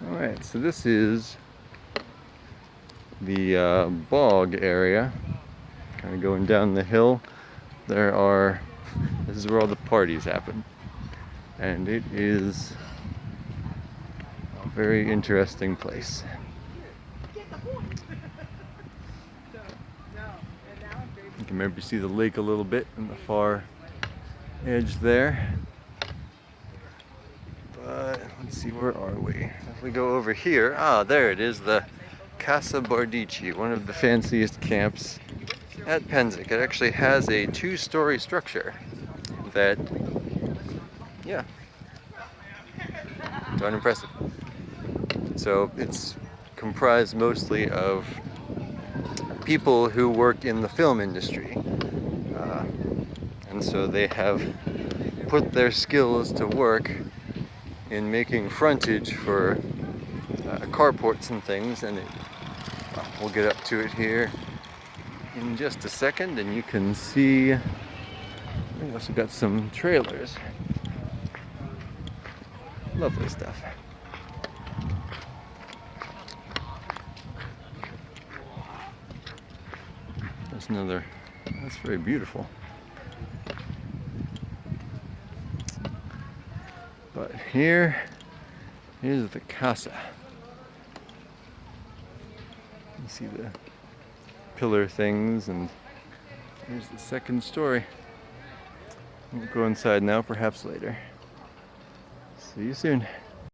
Alright, so this is the bog area. Kind of going down the hill. This is where all the parties happen. And it is a very interesting place. You can maybe see the lake a little bit in the far edge there. But let's see, where are we? If we go over here, there it is, the Casa Bardici, one of the fanciest camps at Pennsic. It actually has a 2-story structure that, yeah, darn impressive. So it's comprised mostly of people who work in the film industry. And so they have put their skills to work in making frontage for carports and things, and we'll get up to it here in just a second, and you can see we also got some trailers. Lovely stuff. There's another, that's very beautiful. But here is the casa. You see the pillar things, and here's the second story. We'll go inside now, perhaps later. See you soon.